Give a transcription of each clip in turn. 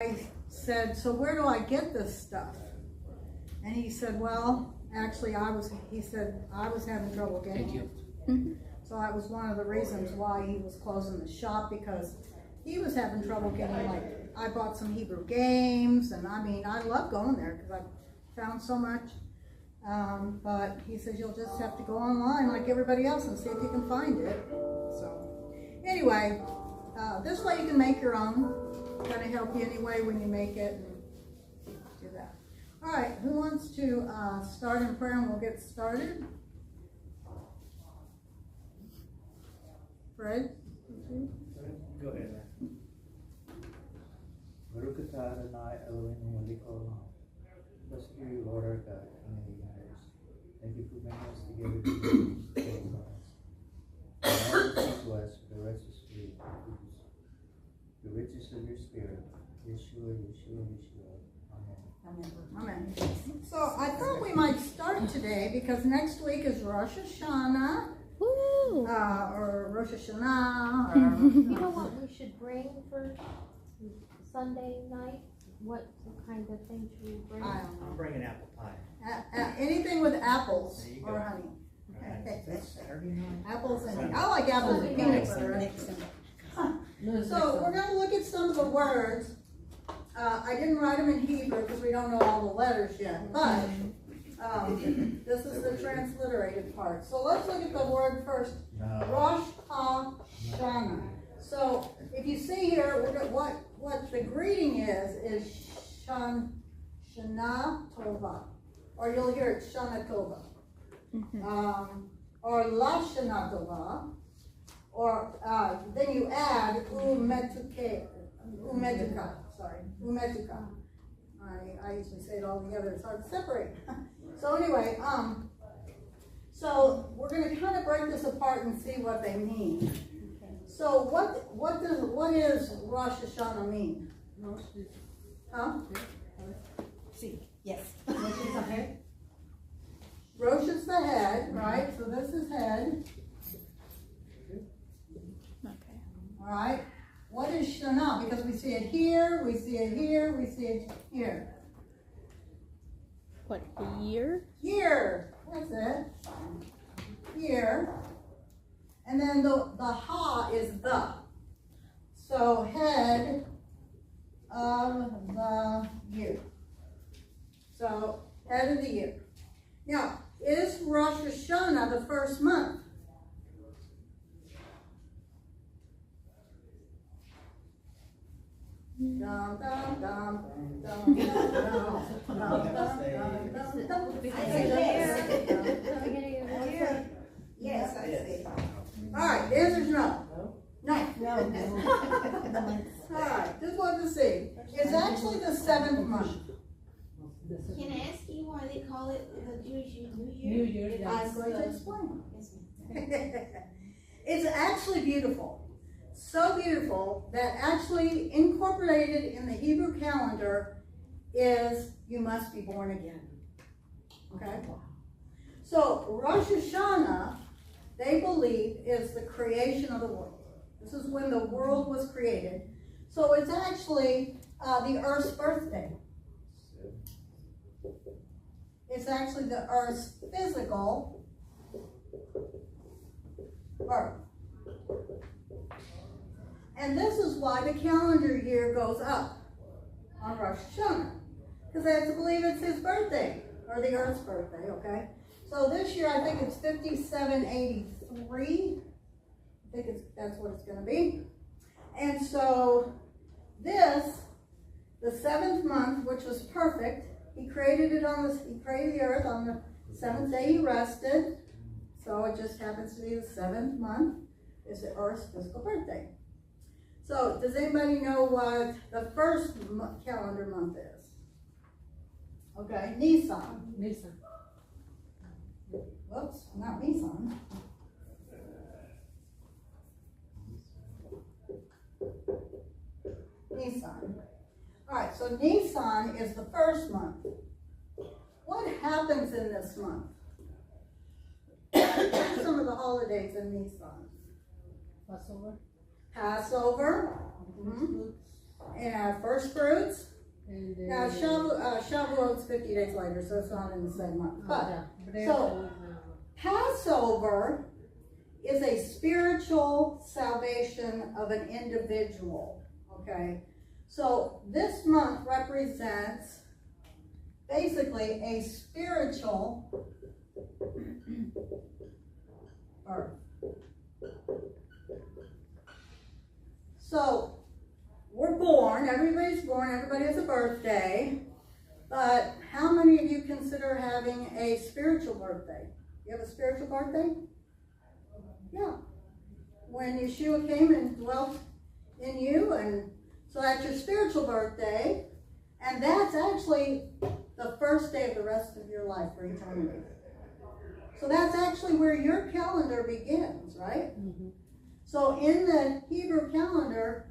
I said, so where do I get this stuff? And he said, well, actually he said, I was having trouble getting it. So that was one of the reasons why he was closing the shop, because he was having trouble getting, like, I bought some Hebrew games, and I mean, I love going there because I found so much. But he says, you'll just have to go online like everybody else and see if you can find it. So anyway, this way you can make your own. Going to help you anyway when you make it, and do that. All right, who wants to start in prayer, and we'll get started? Fred? Go ahead. Baruch atah Adonai Eloheinu melech haolam. Blessed are you, Lord our God, King of the universe. Thank you for bringing us together to be and all the things blessed for the rest of the the riches of your spirit. Yeshua, Yeshua, Yeshua. Amen. Amen. Amen. So I thought we might start today because next week is Rosh Hashanah. Woo! Or Rosh Hashanah. Or, You know what we should bring for Sunday night? What kind of thing should we bring? I don't know. I'm bringing apple pie. Anything with apples There you or go. honey. Is that Saturday night? Apples and I like apples and peanut butter. So we're going to look at some of the words. I didn't write them in Hebrew because we don't know all the letters yet, but this is the transliterated part. So let's look at the word first. Rosh Hashanah. So if you see here, what the greeting is Shana Tova, or you'll hear it Shana Tova, or La Shana Tova. Or then you add umetuka. I usually say it all together. It's hard to separate. So anyway, so we're going to kind of break this apart and see what they mean. So what is Rosh Hashanah mean? Huh? See, yes. Rosh is the head, right? So this is head. All right. What is Shana? Because we see it here, we see it here, we see it here. What, year? Here. That's it. Here. And then the ha is the. So head of the year. So head of the year. Now, is Rosh Hashanah the first month? Dum, dum, dum, dum, dum, dum, Yes, I see. All right, the answer's no. No. All right, just wanted to see. It's actually the 7th month. Can I ask you why they call it the Jewish New Year? I'm going to explain. It's actually beautiful. So beautiful that actually incorporated in the Hebrew calendar is you must be born again. Okay? So Rosh Hashanah, they believe, is the creation of the world. This is when the world was created. So it's actually the Earth's birthday. It's actually the Earth's physical birth. And this is why the calendar year goes up on Rosh Hashanah, because they have to believe it's his birthday, or the Earth's birthday, okay? So this year, I think it's 5783. I think that's what it's going to be. And so this, the 7th month, which was perfect, he created the earth on the 7th day he rested. So it just happens to be the 7th month is the Earth's physical birthday. So, does anybody know what the first calendar month is? Okay, Nisan. Whoops, not Nisan. Nisan. All right, so Nisan is the first month. What happens in this month? What are some of the holidays in Nisan? Passover. Passover. And first fruits. Now, Shavuot's 50 days later, so it's not in the same month. But, so, Passover is a spiritual salvation of an individual, okay? So, this month represents basically a spiritual birth. So, we're born, everybody's born, everybody has a birthday, but how many of you consider having a spiritual birthday? You have a spiritual birthday? Yeah. When Yeshua came and dwelt in you, and so that's your spiritual birthday, and that's actually the first day of the rest of your life for eternity. So that's actually where your calendar begins, right? Mm-hmm. So in the Hebrew calendar,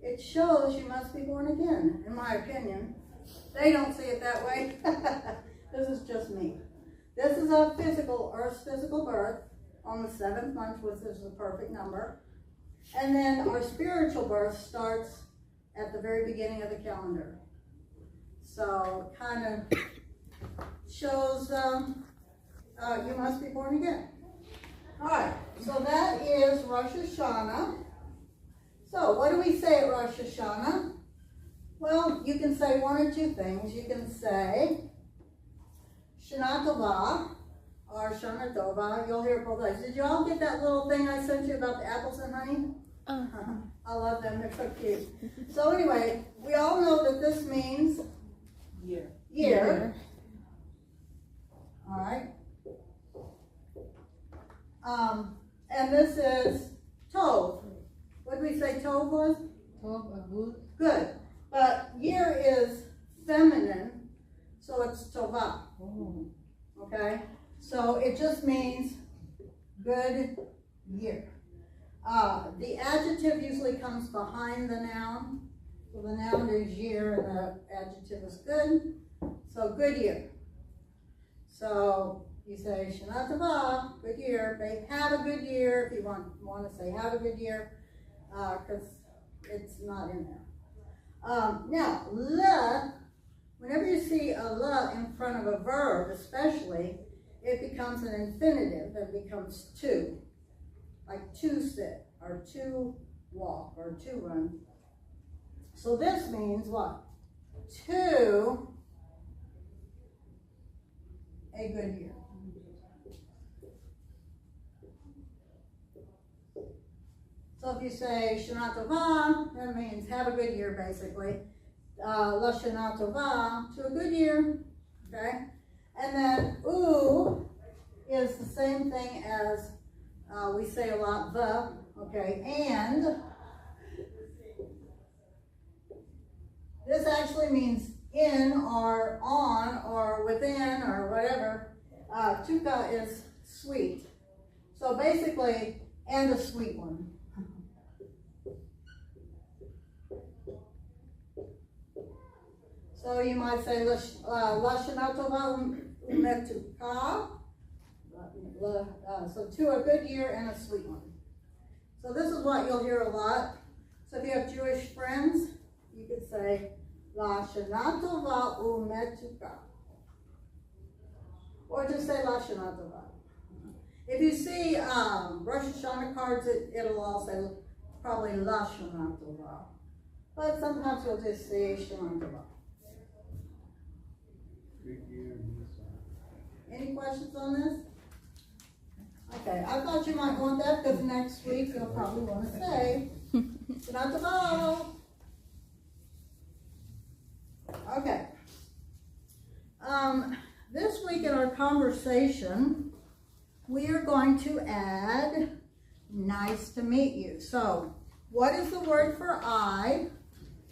it shows you must be born again, in my opinion. They don't see it that way. This is just me. This is a Earth's physical birth on the 7th month, which is the perfect number. And then our spiritual birth starts at the very beginning of the calendar. So kind of shows you must be born again. All right, so that is Rosh Hashanah. So what do we say at Rosh Hashanah? Well, you can say one or two things. You can say Shana Tova or Shana Tova. You'll hear both ways. Did you all get that little thing I sent you about the apples and honey? I love them. They're so cute. So anyway, we all know that this means year. All right. And this is Tov. What did we say Tov was? Tov, good. Good. But year is feminine, so it's Tovah. Oh. Okay? So it just means good year. The adjective usually comes behind the noun. So the noun is year and the adjective is good. So good year. So you say Shana Tova, good year. Have a good year if you want to say have a good year, because it's not in there. Now, la, whenever you see a la in front of a verb, especially, it becomes an infinitive and becomes to. Like to sit, or to walk, or to run. So this means what? To a good year. So if you say Shana Tova, that means have a good year, basically. La Shana Tova, to a good year, okay? And then U is the same thing as we say a lot, the, okay? And this actually means in or on or within or whatever. Tuka is sweet. So basically, and a sweet one. So you might say, La Shana Tova umetuka. So to a good year and a sweet one. So this is what you'll hear a lot. So if you have Jewish friends, you could say, La Shana Tova umetuka. Or just say La Shana Tova. If you see Rosh Hashanah cards, it'll all say probably La Shana Tova. But sometimes you'll just say Shana Tova. Any questions on this? Okay, I thought you might want that because next week you'll probably want to say Shana Tova. Okay. This week in our conversation, we are going to add nice to meet you. So, what is the word for I?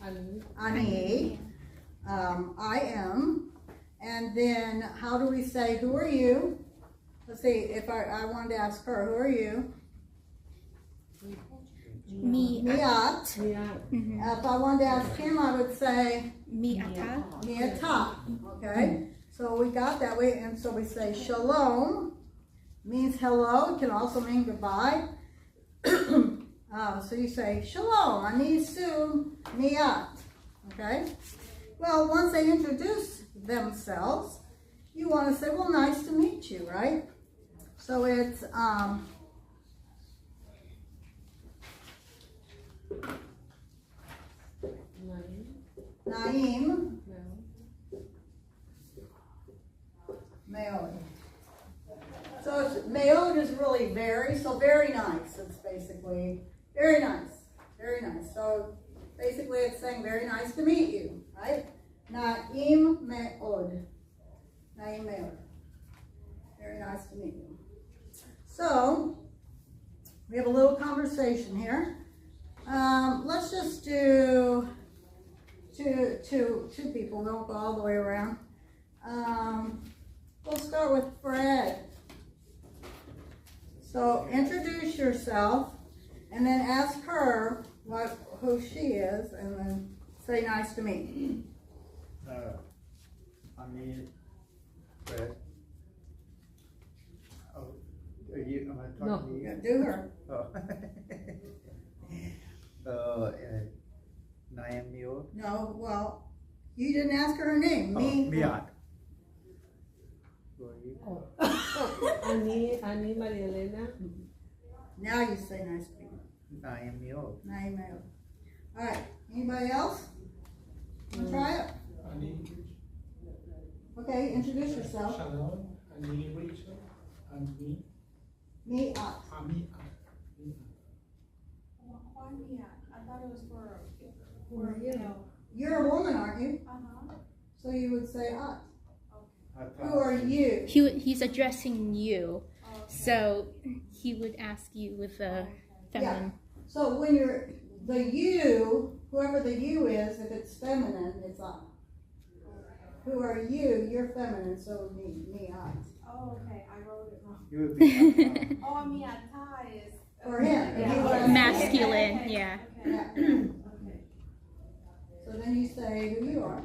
Ani. I am. And then, how do we say, who are you? Let's see, if I wanted to ask her, who are you? Me. Miat. Mm-hmm. If I wanted to ask him, I would say Mi'ata. Mi'ata. Okay? So we got that way, and so we say shalom means hello. It can also mean goodbye. So you say shalom, anisu mi'at. Okay? Well, once they introduce themselves, you want to say, well, nice to meet you, right? So it's, Naim Meod. So it's, Meod is really very, so very nice. It's basically very nice, very nice. So basically it's saying very nice to meet you, right? Naim Meod. Naim Meod. Very nice to meet you. So we have a little conversation here. Let's just do two people. Don't go all the way around. We'll start with Fred. So introduce yourself, and then ask her who she is, and then say nice to meet you. I'm Fred. Oh, am I talking to you? Do her. Oh. Naim Mio. No, well, you didn't ask her name. Miat. Who are you? Ani Maria Elena. Now you say nice to meet you. Naim Mio. Naim Meod. All right. Anybody else? Want to try it? Okay, introduce yourself. Shalom, Ani Rachel, and me. Me up. Ami. Why me? I thought it was for you? You're a woman, aren't you? Uh-huh. So you would say us. Okay. Who are you? He's addressing you, Okay. so he would ask you with a feminine. So when you're the you, whoever the you is, if it's feminine, it's us. Who are you? You're feminine, so it would be me, us. Oh, okay. I wrote it wrong. You would be. Oh, Miata is For him. Yeah. He was- Masculine, Okay. yeah. Okay. Yeah. Okay. So then you say who you are.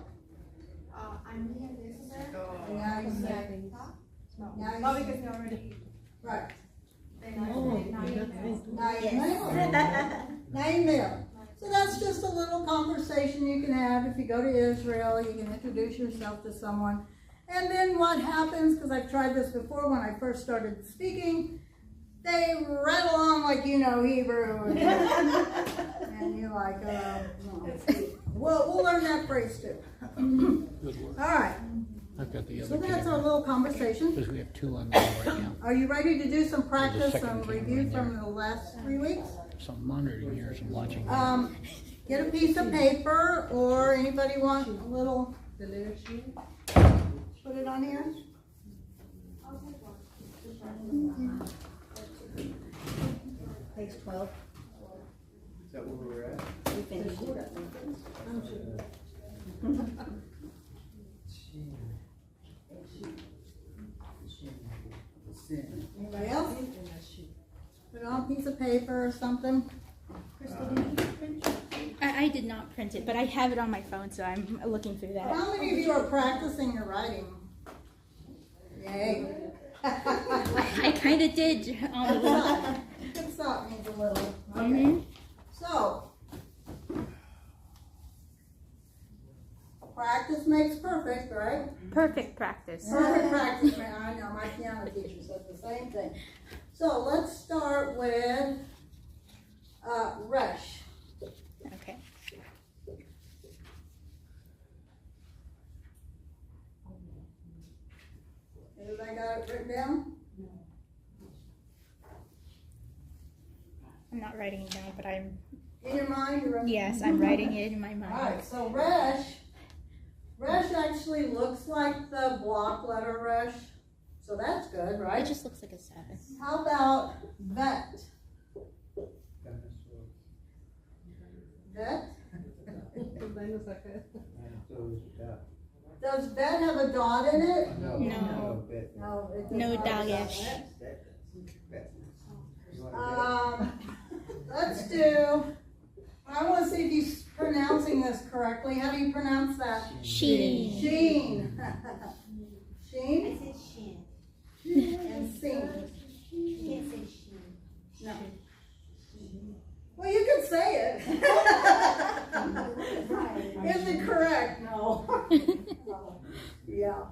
I'm Mia Elizabeth. And now you say, Miata? No. Now you Oh, say- because they already. right. They Oh, now you know. Now you know. So that's just a little conversation you can have if you go to Israel. You can introduce yourself to someone. And then what happens, because I've tried this before when I first started speaking, they read along like you know Hebrew. And you're like, no. We'll learn that phrase too. Good work. All right. I've got the So other that's our camera, little conversation. because we have two on there right now. Are you ready to do some practice second and camera review in there. from the last 3 weeks? So I'm monitoring yours and watching. Get a piece of paper, or anybody want a little, The letter sheet. put it on here? I'll take one. Page 12. Is that where we're at? We finished it. Sin. Anybody else? Put it on a piece of paper or something. Crystal, did you print? I did not print it, but I have it on my phone, so I'm looking through that. How many of you are practicing your writing? Yay. I kind of did. Good stop means a little. Okay. Mhm. So, practice makes perfect, right? Perfect practice. Perfect practice, man. I know, my piano teacher said the same thing. So let's start with Resh. Okay. Everybody got it written down? I'm not writing it down, but I'm. In your mind? You're Yes, I'm writing it in my mind. Alright, so Resh actually looks like the block letter Resh. So that's good, It right? just looks like a 7. How about Vet? Vet? Does Vet have a dot in it? No. No, it does No not have a dot dagesh. in it. Let's do, I want to see if he's pronouncing this correctly. How do you pronounce that? Sheen. Sheen. Sheen I said shin. and Seen. You can't say shin. No. Well, you can say it. Is it correct? No. Yeah.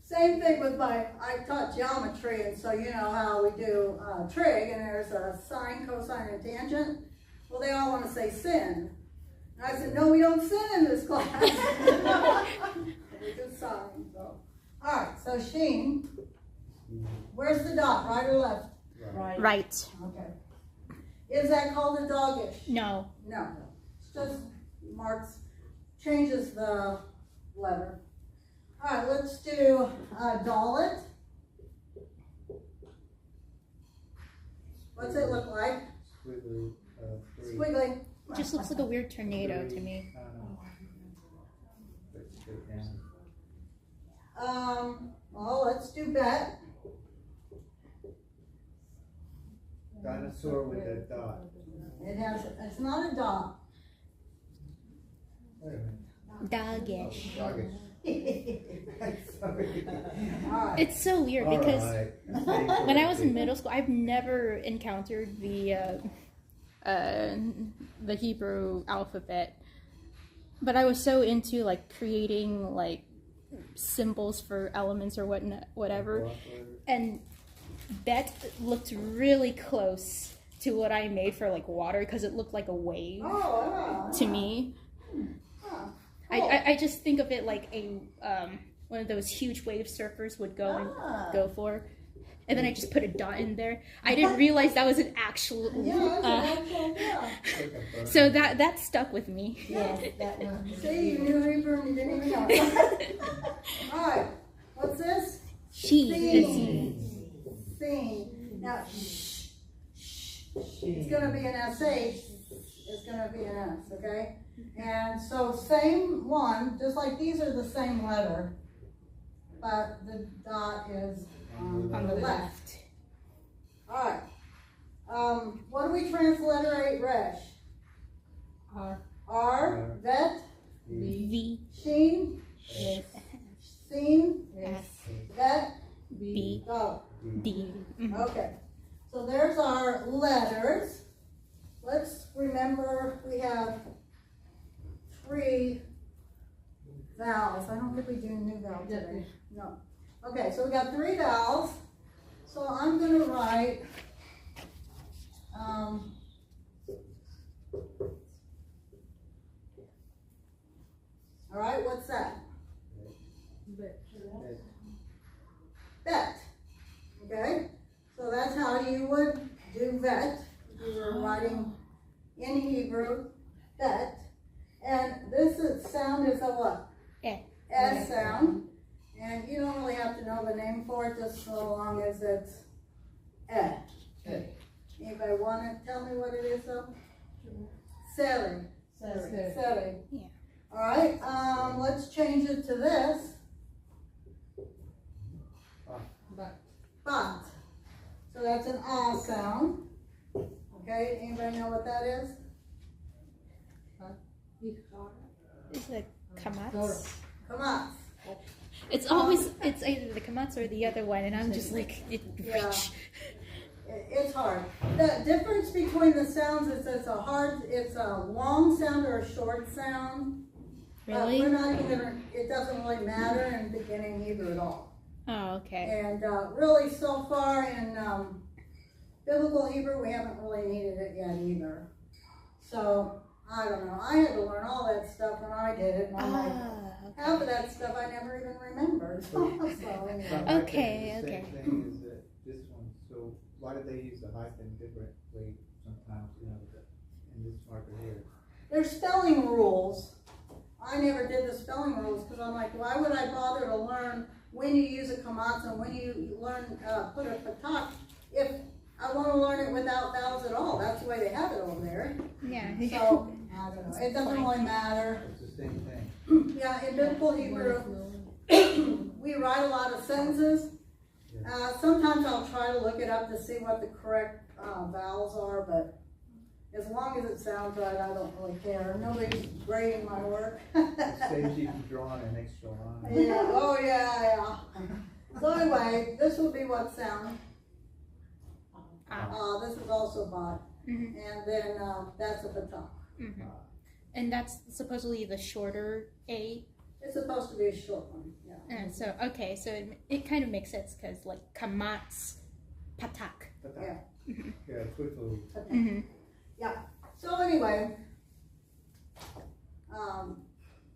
Same thing with I taught geometry, and so you know how we do trig, and there's a sine, cosine, and tangent. Well, they all want to say sin. And I said, no, we don't sin in this class. We do sine. So. All right, so Sheen, where's the dot, right or left? Right. Okay. Is that called a doggish? No. No. It's just marks, changes the letter. All right, let's do dollet. What's it look like? Squiggly, three. Squiggly. Just looks like a weird tornado to me. I don't know. But straight down. Well, let's do bet. Dinosaur with a dot. It's not a dot. Wait a minute. Doggish. Oh, doggish. Sorry. All right. It's so weird All because right. when I was in middle school, I've never encountered the Hebrew alphabet, but I was so into like creating like symbols for elements or whatever, and that looked really close to what I made for like water because it looked like a wave to me. I just think of it like a one of those huge wave surfers would go for. And then I just put a dot in there. I didn't realize that was an actual. So that stuck with me. Yes, that one. See, you knew Hebrew and you didn't even know. All right, what's this? She. Seen. Now, it's going to be an SH. It's going to be an S, okay? And so same one, just like these are the same letter, but the dot is on the left. All right. What do we transliterate resh? R. Vet. V. Sheen. Yes. Seen. S. Vet. B. Go. D. Okay. So there's our letters. Let's remember we have 3 vowels. I don't think we do new vowels today. No. Okay, so we got 3 vowels. So I'm going to write all right, what's that? Bet. Okay, so that's how you would do vet if you were writing in Hebrew, bet. And this sound is a what? S sound. And you don't really have to know the name for it, just so long as it's eh. Anybody want to tell me what it is though? Seri. Seri. Yeah. All right, let's change it to this. Bat. So that's an ah sound. Okay, anybody know what that is? Is it kamatz? Kamatz. It's always, it's either the kamatz or the other one, and I'm just like, Yeah. It's hard. The difference between the sounds is it's a long sound or a short sound. Really? We're not even gonna, it doesn't really matter in beginning Hebrew at all. Oh, okay. And really so far in biblical Hebrew, we haven't really needed it yet either. So, I don't know. I had to learn all that stuff when I did it. And I'm like, half of that stuff I never even remembered. So, anyway. Okay, okay. The same thing is that this one, so why do they use the hyphen differently sometimes, you know, in this marker here? There's spelling rules. I never did the spelling rules because I'm like, why would I bother to learn when you use a kamatz and when you learn put a patak if I want to learn it without vowels at all? That's the way they have it over there. Yeah. So, I don't know. It doesn't really matter. It's the same thing. Yeah, in biblical Hebrew, we write a lot of sentences. Sometimes I'll try to look it up to see what the correct vowels are, but as long as it sounds right, I don't really care. Nobody's grading my work. It saves you from drawing an extra line. Yeah, oh yeah. So anyway, this will be what sound. This is also bot. and then that's at the top. And that's supposedly the shorter A. It's supposed to be a short one, yeah. And so okay, so it kind of makes sense because like kamats, patak. Yeah. Yeah, quickly. Yeah. So anyway,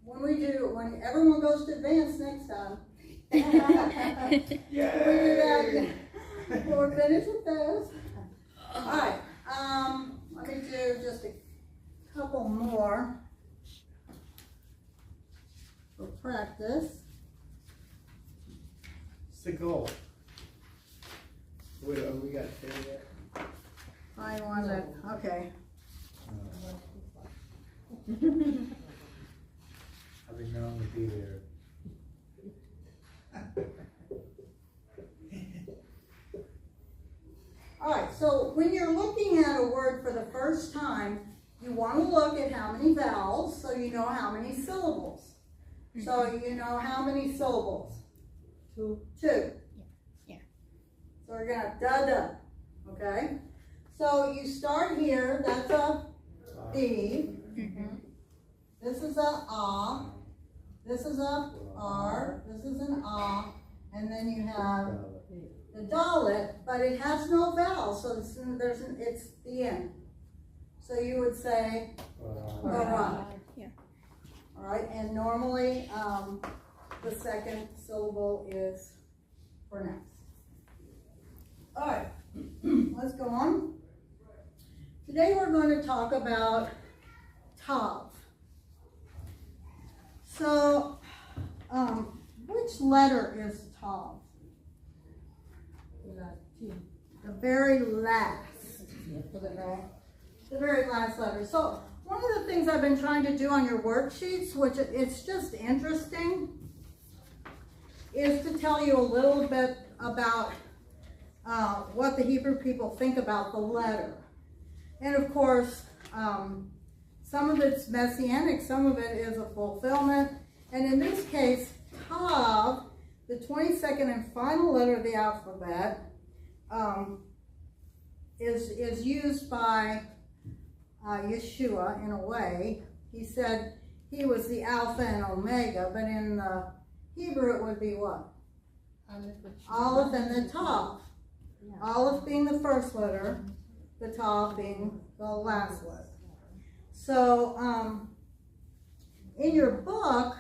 when everyone goes to advance next time, we're finished with this. All right. Let me do just a couple more for practice. It's the goal. Wait, we got 10 yet? I want to, okay. I've been known to be there. All right, so when you're looking at a word for the first time, you want to look at how many vowels, so you know how many syllables. So you know how many syllables? Two. Yeah. So we're gonna da, okay? So you start here, that's a B. This is a ah. This is a R. This is an ah. And then you have the dalit, but it has no vowel, so it's the end. So you would say ra. Yeah. All right, and normally the second syllable is pronounced. All right, let's go on. Today we're going to talk about tav. So, which letter is tav? The very last. The very last letter. So, one of the things I've been trying to do on your worksheets, which it's just interesting, is to tell you a little bit about what the Hebrew people think about the letter. And of course, some of it's messianic, some of it is a fulfillment. And in this case, tav, the 22nd and final letter of the alphabet, is used by Yeshua in a way. He said he was the Alpha and Omega, but in the Hebrew it would be what? Aleph and the Tav. Aleph being the first letter, the Tav being the last letter. So in your book,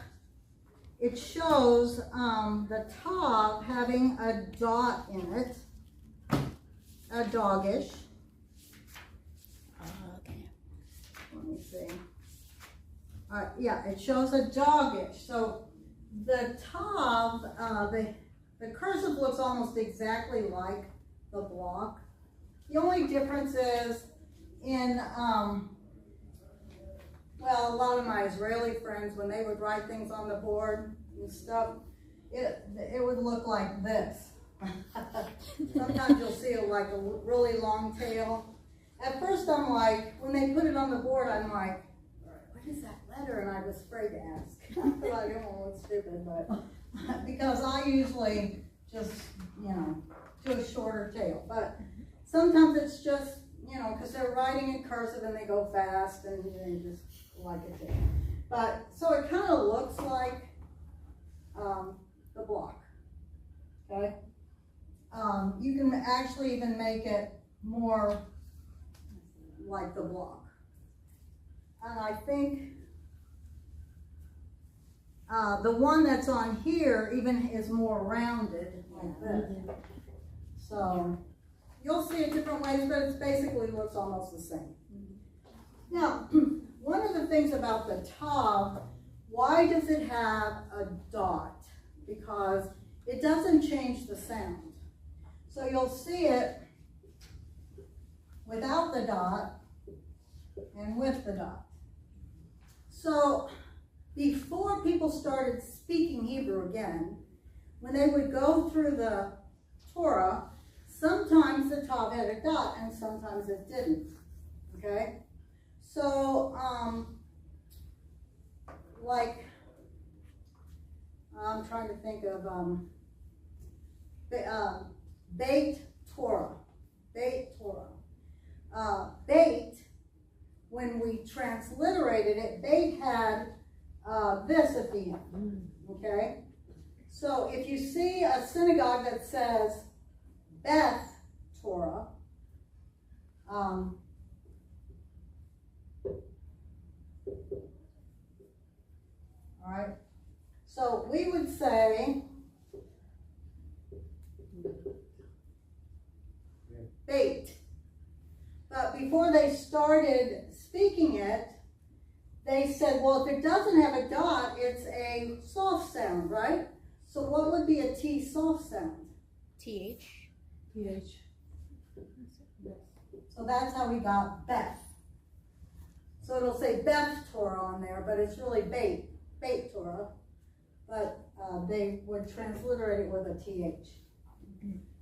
it shows the Tav having a dot in it, a doggish. Okay. Let me see. Yeah, it shows a doggish. So the Tav, the cursive looks almost exactly like the block. The only difference is in, well, a lot of my Israeli friends, when they would write things on the board and stuff, it would look like this. Sometimes you'll see like a really long tail. At first I'm like, when they put it on the board, I'm like, what is that letter? And I was afraid to ask. I thought I didn't want to look stupid, but because I usually just, do a shorter tail. But sometimes it's just, because they're writing in cursive and they go fast and you just like it there. But, so it kind of looks like the block, okay? You can actually even make it more like the block. And I think the one that's on here even is more rounded like this. So you'll see it different ways, but it basically looks almost the same. Now, one of the things about the Tav, why does it have a dot? Because it doesn't change the sound. So you'll see it without the dot and with the dot. So before people started speaking Hebrew again, when they would go through the Torah, sometimes the Tav had a dot and sometimes it didn't, okay? So, like, I'm trying to think of Beit Torah. Beit Torah. bait, when we transliterated it, bait had this at the end, okay? So if you see a synagogue that says Beth Torah, all right, so we would say bait. But before they started speaking it, they said, well, if it doesn't have a dot, it's a soft sound, right? So what would be a T soft sound? TH. TH. So that's how we got Beth. So it'll say Beth Torah on there, but it's really bait Torah. But they would transliterate it with a TH.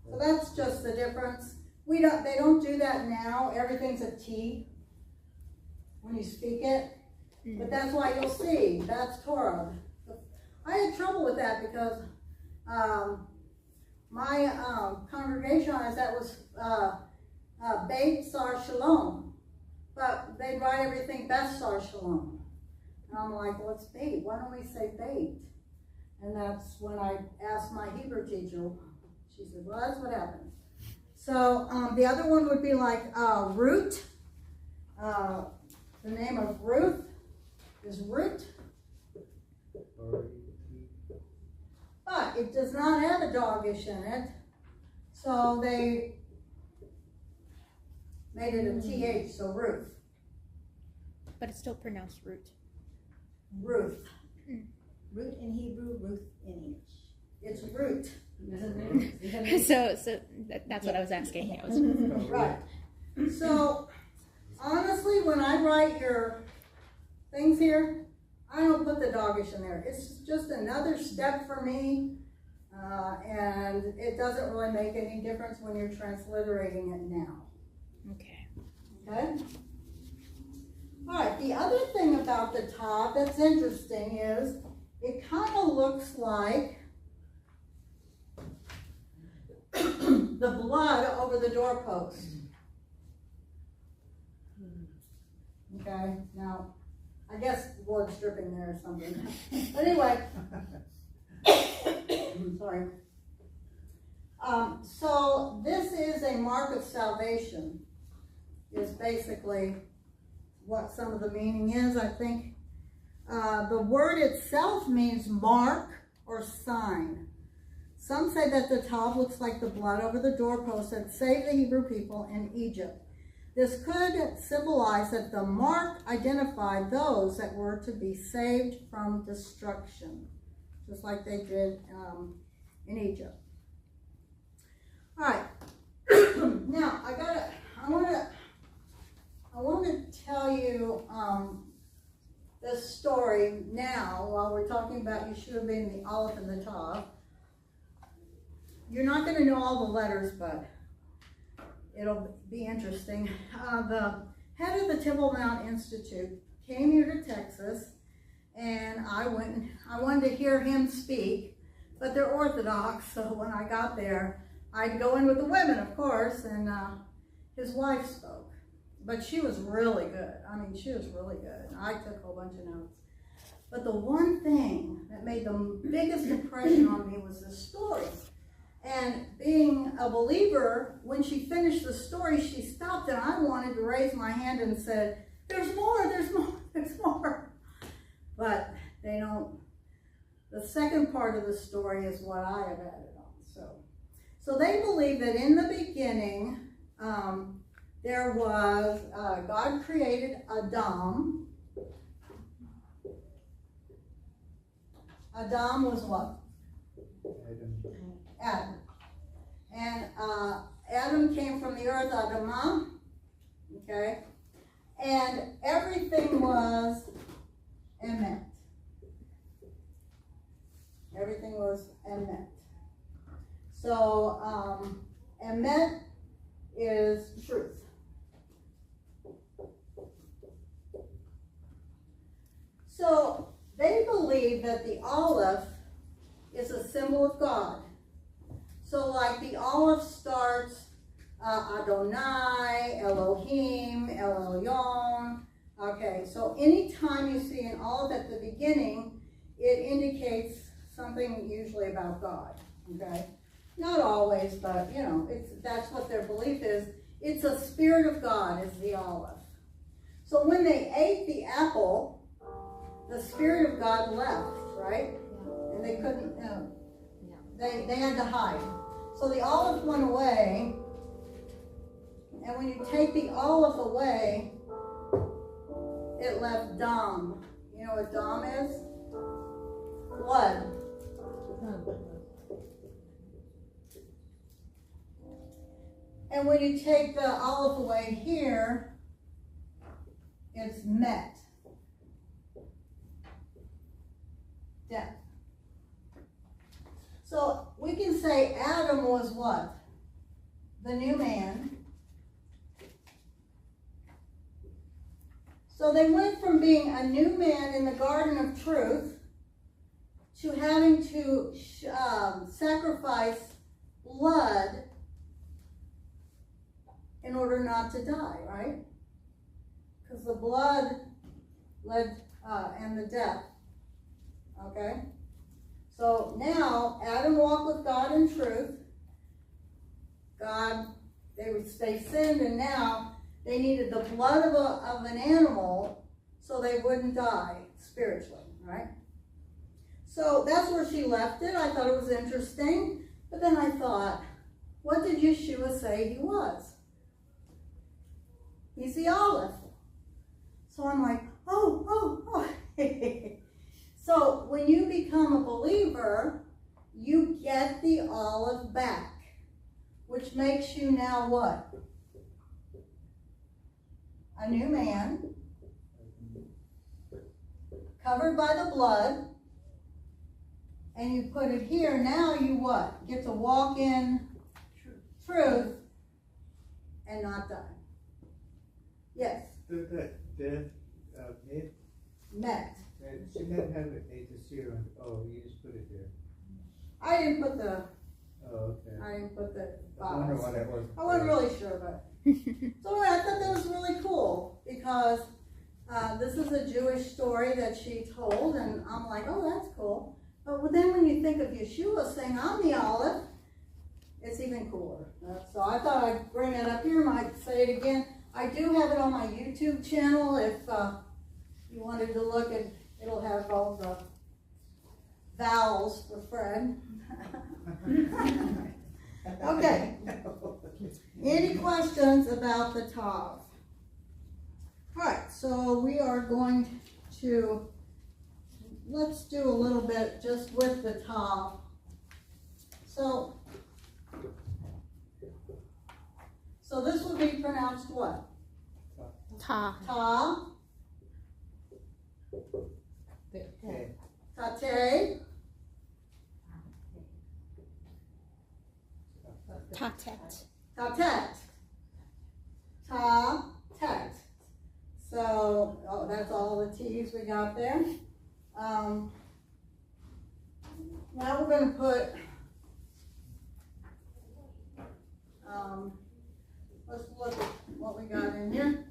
So that's just the difference. They don't do that now. Everything's a T when you speak it. But that's why you'll see that's Torah. I had trouble with that because my congregation I was at was Beit Sar Shalom, but they write everything Beth Sar Shalom. And I'm like, well, it's bait. Why don't we say bait? And that's when I asked my Hebrew teacher. She said, well, that's what happened. So the other one would be like Root. The name of Ruth is Root. But it does not have a doggish in it. So they made it a TH, so Ruth. But it's still pronounced root. Ruth. Root in Hebrew, Ruth in English. It's root. So that's what I was asking. It was Right. So honestly, when I write your things here, I don't put the doggish in there. It's just another step for me, and it doesn't really make any difference when you're transliterating it now. okay. Okay? All right, the other thing about the Tav that's interesting is it kind of looks like the blood over the doorpost. Okay, now, I guess blood's dripping there or something. But anyway, sorry. So this is a mark of salvation, is basically what some of the meaning is. I think the word itself means mark or sign. Some say that the Tav looks like the blood over the doorpost that saved the Hebrew people in Egypt. This could symbolize that the mark identified those that were to be saved from destruction, just like they did in Egypt. All right. Now I want to tell you this story now while we're talking about Yeshua being the Aleph and the Tav. You're not going to know all the letters, but it'll be interesting. The head of the Temple Mount Institute came here to Texas, and I wanted to hear him speak, but they're Orthodox, so when I got there, I'd go in with the women, of course, and his wife spoke. But she was really good. I mean, she was really good. I took a whole bunch of notes. But the one thing that made the biggest impression on me was the story. And being a believer, when she finished the story, she stopped, and I wanted to raise my hand and said, there's more, there's more, there's more. But they don't. The second part of the story is what I have added on. So they believe that in the beginning, there was, God created Adam. Adam was what? Adam. And Adam came from the earth, Adamah, okay? And everything was emet. Everything was emet. So, emet is truth. So, they believe that the Aleph is a symbol of God. So like the olive starts Adonai, Elohim, El Elyon. Okay, so anytime you see an Aleph at the beginning, it indicates something usually about God, okay? Not always, but you know, that's what their belief is. It's a spirit of God is the Aleph. So when they ate the apple, the spirit of God left, right? And they couldn't, they had to hide. So the Aleph went away, and when you take the Aleph away, it left Dam. You know what Dam is? Blood. And when you take the Aleph away here, it's Met. Death. So we can say Adam was what? The new man. So they went from being a new man in the garden of truth to having to sacrifice blood in order not to die, right? Because the blood led and the death. Okay? So now Adam walked with God in truth. They sinned, and now they needed the blood of an animal so they wouldn't die spiritually, right? So that's where she left it. I thought it was interesting. But then I thought, what did Yeshua say he was? He's the Aleph. So I'm like, oh. So when you become a believer, you get the Aleph back, which makes you now what? A new man, covered by the blood, and you put it here. Now you what? Get to walk in truth and not die. Yes. Met. She didn't have it made this year. Oh, you just put it there. I didn't put the. Oh, okay. I didn't put the. I wonder why that was. I wasn't really sure, but. So anyway, I thought that was really cool because this is a Jewish story that she told, and I'm like, oh, that's cool. But then when you think of Yeshua saying, I'm the Aleph, it's even cooler. So I thought I'd bring it up here. Might say it again. I do have it on my YouTube channel. If you wanted to look, and it'll have all the vowels for Fred. Okay. Any questions about the Tav? Alright, so we are going to, let's do a little bit just with the Tav. So this would be pronounced what? Ta. Ta. Tate. Tatet. Tatet. Ta-tet. So, that's all the T's we got there. Now we're going to put, let's look at what we got in here.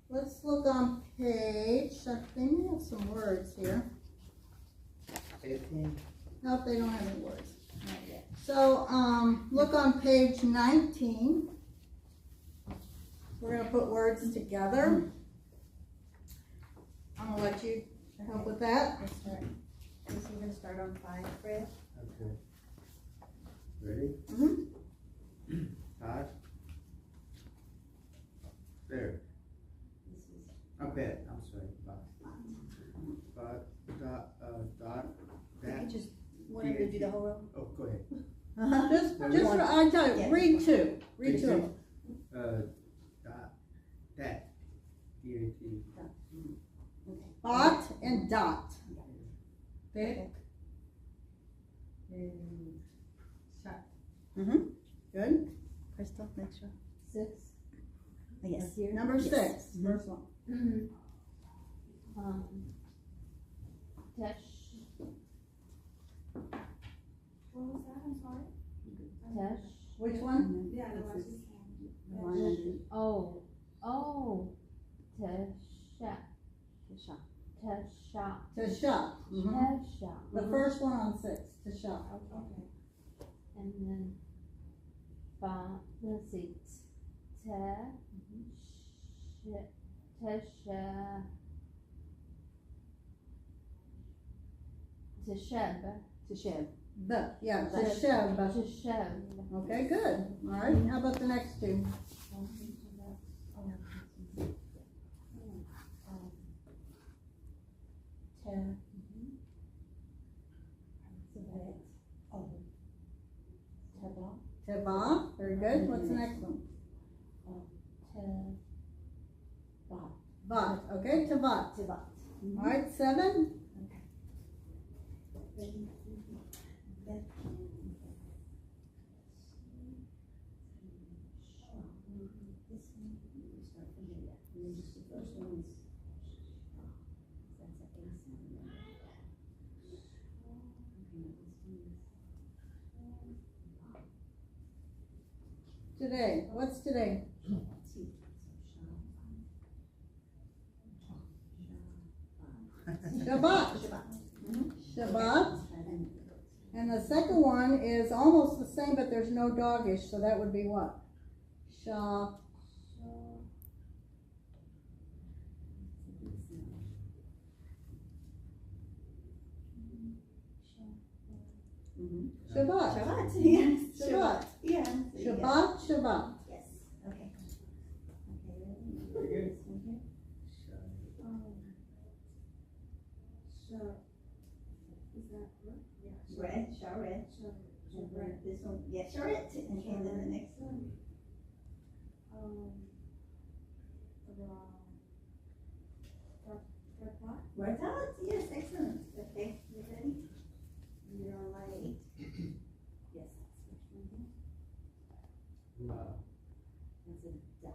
Let's look on page, I think we have some words here. 18. Nope, they don't have any words. Not yet. So, look on page 19. We're going to put words together. I'm going to let you help with that. We're going to start on 5, Fred. Okay. Ready? Mm-hmm. Todd? There. I bet. I'm sorry. Dot. That. Just want to do the whole row? Oh, go ahead. I tell you, Yeah. read two. Read two of them. Dot. That. D-A-T. Bot and dot. Okay. Mm-hmm. Good. Crystal, make sure. 6. Yes. Here. Number 6. Mm-hmm. First one. Tesh. What was that? I'm sorry. Tesh. Which one? Yeah, the Washington. Oh, Tesha. Tasha. Mhm. Tesha. The first one on 6, Tasha. Okay. And then, let's see, Tesha. Tesheb. Yeah, Tesheb. Tasha. Tesheb. Okay, good. All right, how about the next two? Teva, very good. What's the next one? Vat, okay, Tavat. All right, 7. Today, what's today? Shabbat. Shabbat. And the second one is almost the same, but there's no dogish, so that would be what? Sha. Shabbat. Shabbat, yes. Shabbat. Yeah. Shabbat, Shabbat. Yes, okay. Very good. Red, Sharet. This one, yeah, Sharet. Okay, and then the next one. Ratat, yes, excellent. Okay, you ready? You're on line 8. Yes. Wow. That's a da.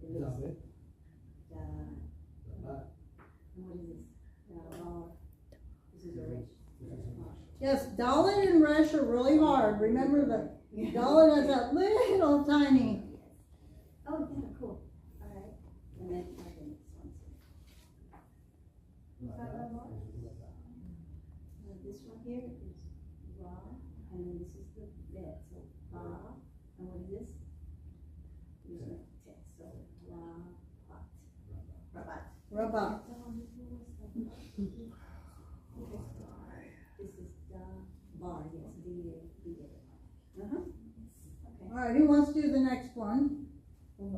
It looks David. da. And what is this? This is a rich. Yes, Dalit and Resh are really hard. Remember the Dalit has that little tiny. Oh, yeah, cool. All right. And then the next one. This one here is Ra, and then this is the bed. So Ba, and what is this? This is text. So Rabat. Rabat. This is Da Bar, yes, D. Okay. All right, who wants to do the next one?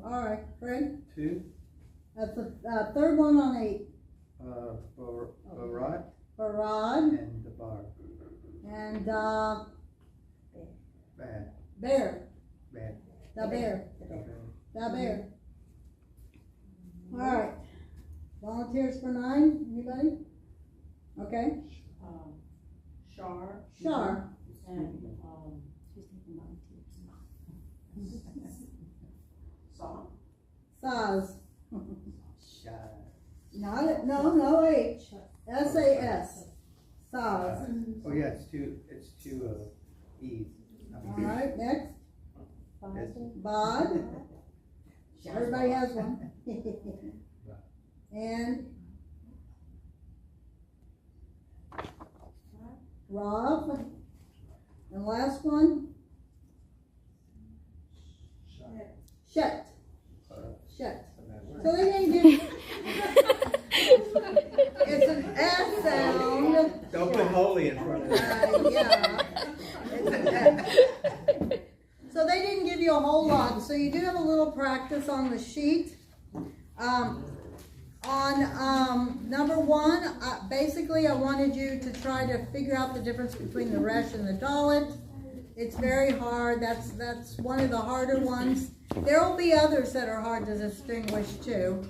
All right, Fred. 2. That's the third one on 8. Barat Barad and the bar. and Bad. Bear. Bad. The bear. Okay. The bear. All right. Volunteers for 9? Anybody? Okay. Shar. Shar. And Saw. Saz. Shy. No H. SAS. Saz. Oh yeah, it's two E's. All right, next. Yes. Bod. Everybody has one. And Rav. And last one. Shet. Shet. So they didn't give. It's an S sound. Don't put holy in front of it. Yeah. It's an S. So they didn't give you a whole lot. So you do have a little practice on the sheet. On number 1, basically I wanted you to try to figure out the difference between the Resh and the Dalit. It's very hard. That's one of the harder ones. There will be others that are hard to distinguish too.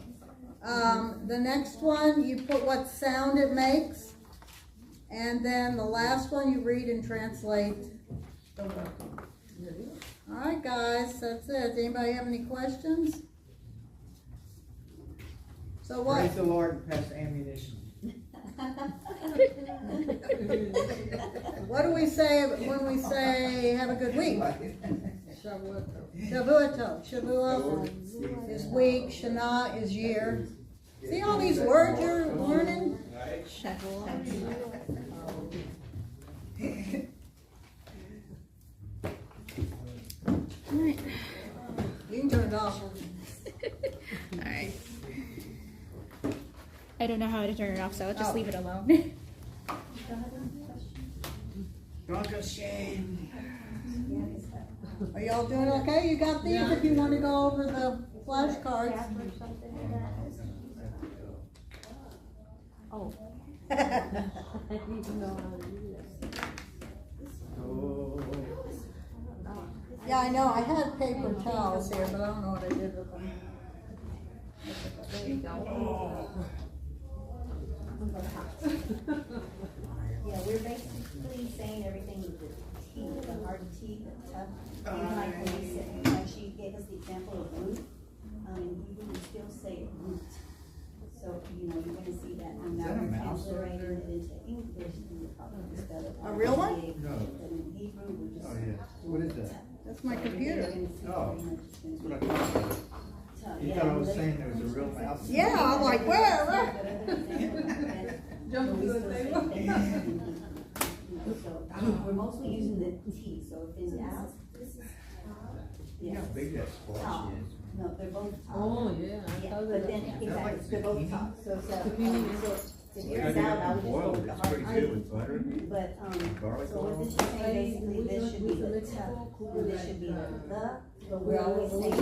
The next one, you put what sound it makes. And then the last one, you read and translate the word. All right, guys, that's it. Anybody have any questions? So what? Praise the Lord and pass ammunition. What do we say when we say have a good week? Shavuot. Shavuot is week. Shana is year. See all these words you're learning? Alright. You can turn it off. Alright. I don't know how to turn it off, so I'll just leave it alone. Drunk of shame. Are y'all doing okay? You got these if you want to go over the flashcards. Or something like that. Oh. Yeah, I know. I had paper towels here, but I don't know what I did with them. There you go. Yeah, we're basically saying everything with the T, the hard T, the tough. And like when they said, like she gave us the example of root, in Hebrew we still say root. So, you know, you're gonna see that, and now that a we're mouse transliterating over it into English, and we're probably spell it. A real one? No. But in Hebrew, we're just. Oh, yeah. What is that? That's my So computer. you're gonna see Oh. pretty much it's gonna That's what I be thought. tough. You Yeah, thought I was they- saying there was a real mouse? Yeah, I'm like, where? Jump to the table. So, we're mostly using the T, so if in doubt, this is. You know how big that squash Top. is. No, they're both top. Oh, yeah. Yeah, but then, exactly, they're both top, so, so if I yours did out, I it would just go boiled. with the It's pretty hard. good with butter. But, Garlic so what this is saying, basically, this should be the tough, and this should be the, but we're always saying